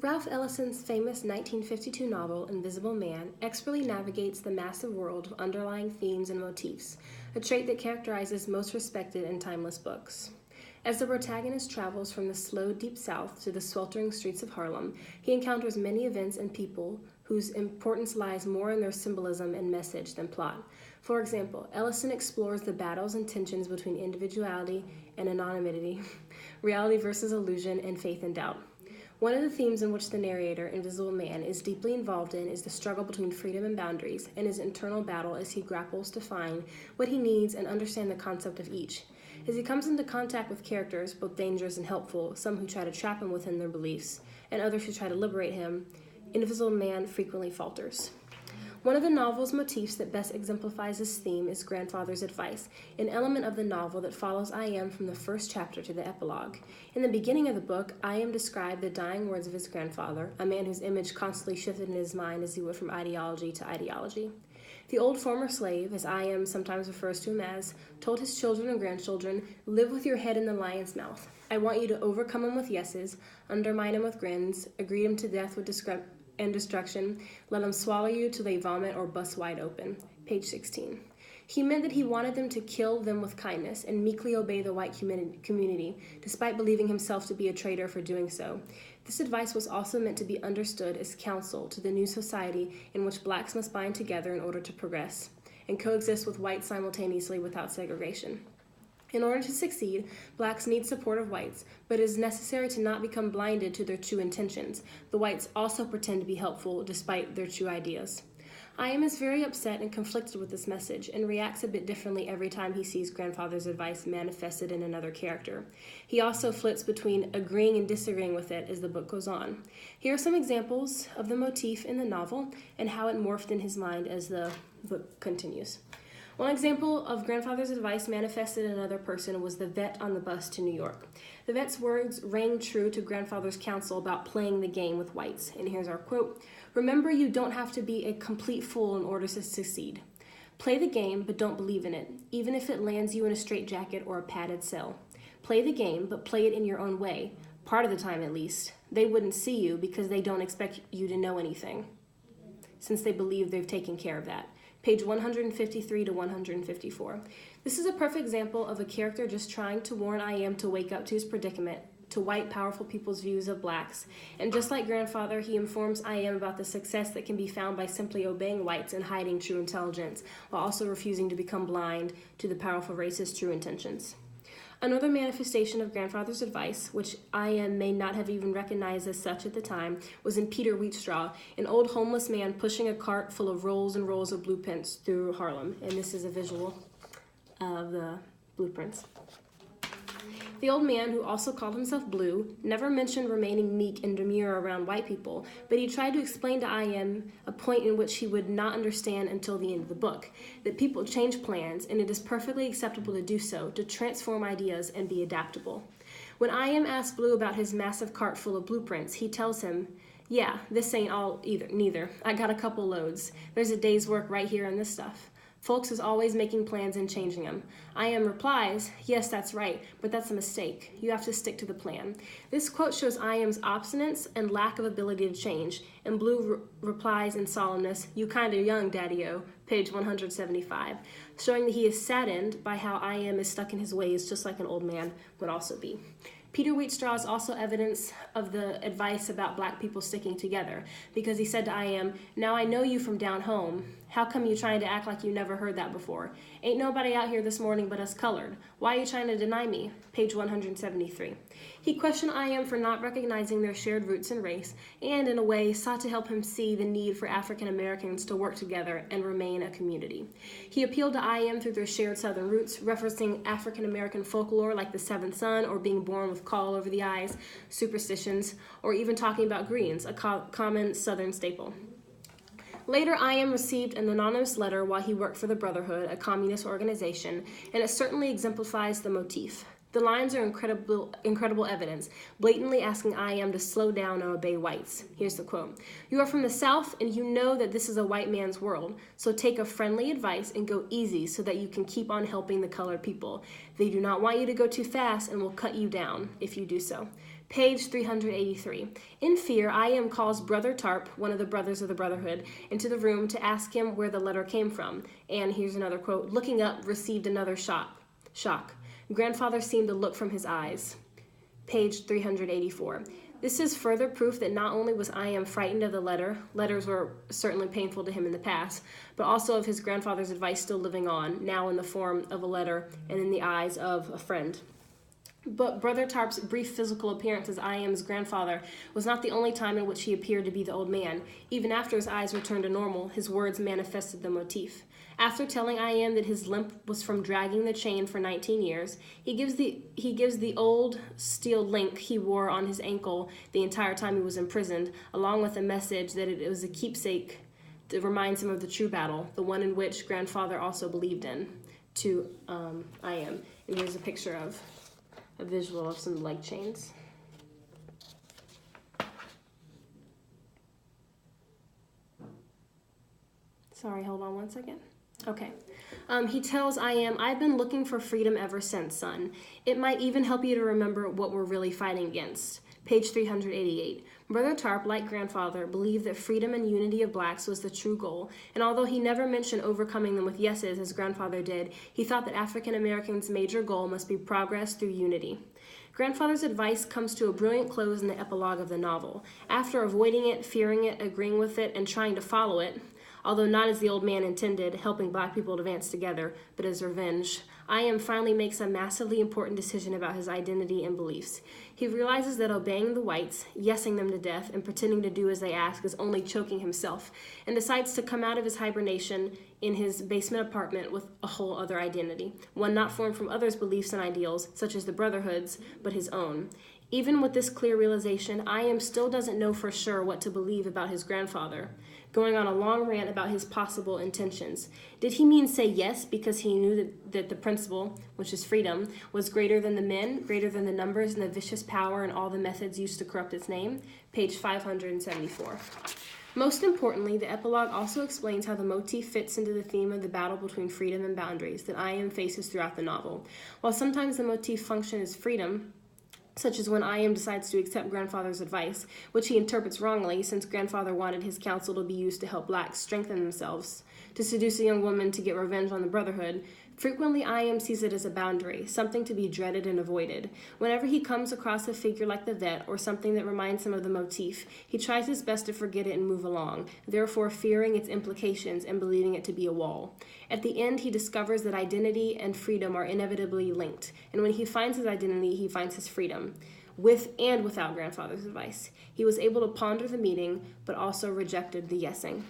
Ralph Ellison's famous 1952 novel, Invisible Man, expertly navigates the massive world of underlying themes and motifs, a trait that characterizes most respected and timeless books. As the protagonist travels from the slow, deep south to the sweltering streets of Harlem, he encounters many events and people whose importance lies more in their symbolism and message than plot. For example, Ellison explores the battles and tensions between individuality and anonymity, reality versus illusion, and faith and doubt. One of the themes in which the narrator, Invisible Man, is deeply involved in is the struggle between freedom and boundaries, and his internal battle as he grapples to find what he needs and understand the concept of each. As he comes into contact with characters, both dangerous and helpful, some who try to trap him within their beliefs, and others who try to liberate him, Invisible Man frequently falters. One of the novel's motifs that best exemplifies this theme is grandfather's advice, an element of the novel that follows I Am from the first chapter to the epilogue. In the beginning of the book, I Am described the dying words of his grandfather, a man whose image constantly shifted in his mind as he went from ideology to ideology. The old former slave, as I Am sometimes refers to him as, told his children and grandchildren, "Live with your head in the lion's mouth. I want you to overcome him with yeses, undermine him with grins, agree him to death with and destruction, let them swallow you till they vomit or bust wide open." Page 16. He meant that he wanted them to kill them with kindness and meekly obey the white community, despite believing himself to be a traitor for doing so. This advice was also meant to be understood as counsel to the new society in which blacks must bind together in order to progress and coexist with whites simultaneously without segregation. In order to succeed, blacks need support of whites, but it is necessary to not become blinded to their true intentions. The whites also pretend to be helpful despite their true ideas. I Am is very upset and conflicted with this message and reacts a bit differently every time he sees grandfather's advice manifested in another character. He also flits between agreeing and disagreeing with it as the book goes on. Here are some examples of the motif in the novel and how it morphed in his mind as the book continues. One example of grandfather's advice manifested in another person was the vet on the bus to New York. The vet's words rang true to grandfather's counsel about playing the game with whites. And here's our quote: "Remember, you don't have to be a complete fool in order to succeed. Play the game, but don't believe in it, even if it lands you in a straitjacket or a padded cell. Play the game, but play it in your own way, part of the time at least. They wouldn't see you because they don't expect you to know anything, since they believe they've taken care of that." Page 153 to 154. This is a perfect example of a character just trying to warn I Am to wake up to his predicament, to white powerful people's views of blacks. And just like grandfather, he informs I Am about the success that can be found by simply obeying whites and hiding true intelligence, while also refusing to become blind to the powerful race's true intentions. Another manifestation of grandfather's advice, which I Am may not have even recognized as such at the time, was in Peter Wheatstraw, an old homeless man pushing a cart full of rolls and rolls of blueprints through Harlem. And this is a visual of the blueprints. The old man, who also called himself Blue, never mentioned remaining meek and demure around white people, but he tried to explain to I Am a point in which he would not understand until the end of the book, that people change plans, and it is perfectly acceptable to do so, to transform ideas and be adaptable. When I Am asks Blue about his massive cart full of blueprints, he tells him, "Yeah, this ain't all neither. I got a couple loads. There's a day's work right here in this stuff. Folks is always making plans and changing them." I Am replies, "Yes, that's right, but that's a mistake. You have to stick to the plan." This quote shows I Am's obstinance and lack of ability to change, and Blue replies in solemnness, "You kinda young, Daddy-O," page 175, showing that he is saddened by how I Am is stuck in his ways, just like an old man would also be. Peter Wheatstraw is also evidence of the advice about black people sticking together, because he said to I Am, "Now I know you from down home. How come you trying to act like you never heard that before? Ain't nobody out here this morning but us colored. Why are you trying to deny me?" Page 173. He questioned I Am for not recognizing their shared roots and race, and in a way sought to help him see the need for African Americans to work together and remain a community. He appealed to I Am through their shared Southern roots, referencing African American folklore like the seventh son or being born with caul over the eyes, superstitions, or even talking about greens, a common Southern staple. Later, I Am received an anonymous letter while he worked for the Brotherhood, a communist organization, and it certainly exemplifies the motif. The lines are incredible evidence, blatantly asking I Am to slow down and obey whites. Here's the quote: "You are from the South, and you know that this is a white man's world, so take a friendly advice and go easy so that you can keep on helping the colored people. They do not want you to go too fast and will cut you down if you do so." Page 383. In fear, I.M. calls Brother Tarp, one of the brothers of the Brotherhood, into the room to ask him where the letter came from. And here's another quote, looking up, received another shock. Grandfather seemed to look from his eyes. Page 384. This is further proof that not only was I.M. frightened of the letters were certainly painful to him in the past, but also of his grandfather's advice still living on, now in the form of a letter and in the eyes of a friend. But Brother Tarp's brief physical appearance as I.M.'s grandfather was not the only time in which he appeared to be the old man. Even after his eyes returned to normal, his words manifested the motif. After telling I.M. that his limp was from dragging the chain for 19 years, he gives the old steel link he wore on his ankle the entire time he was imprisoned, along with a message that it was a keepsake that reminds him of the true battle, the one in which grandfather also believed in, to I.M. And here's a picture of a visual of some leg chains. Sorry, hold on one second. Okay. He tells I.M., I've been looking for freedom ever since, son. It might even help you to remember what we're really fighting against. Page 388. Brother Tarp, like grandfather, believed that freedom and unity of blacks was the true goal, and although he never mentioned overcoming them with yeses as grandfather did, he thought that African Americans' major goal must be progress through unity. Grandfather's advice comes to a brilliant close in the epilogue of the novel. After avoiding it, fearing it, agreeing with it, and trying to follow it, although not as the old man intended, helping black people advance together, but as revenge, I.M. finally makes a massively important decision about his identity and beliefs. He realizes that obeying the whites, yesing them to death, and pretending to do as they ask is only choking himself, and decides to come out of his hibernation in his basement apartment with a whole other identity, one not formed from others' beliefs and ideals, such as the Brotherhood's, but his own. Even with this clear realization, I.M. still doesn't know for sure what to believe about his grandfather, going on a long rant about his possible intentions. Did he mean say yes because he knew that the principle, which is freedom, was greater than the men, greater than the numbers and the vicious power and all the methods used to corrupt its name? Page 574. Most importantly, the epilogue also explains how the motif fits into the theme of the battle between freedom and boundaries that I.M. faces throughout the novel. While sometimes the motif function as freedom, such as when I.M. decides to accept grandfather's advice, which he interprets wrongly since grandfather wanted his counsel to be used to help blacks strengthen themselves, to seduce a young woman to get revenge on the Brotherhood, frequently I.M. sees it as a boundary, something to be dreaded and avoided. Whenever he comes across a figure like the vet or something that reminds him of the motif, he tries his best to forget it and move along, therefore fearing its implications and believing it to be a wall. At the end, he discovers that identity and freedom are inevitably linked, and when he finds his identity, he finds his freedom. With and without grandfather's advice. He was able to ponder the meaning, but also rejected the yesing.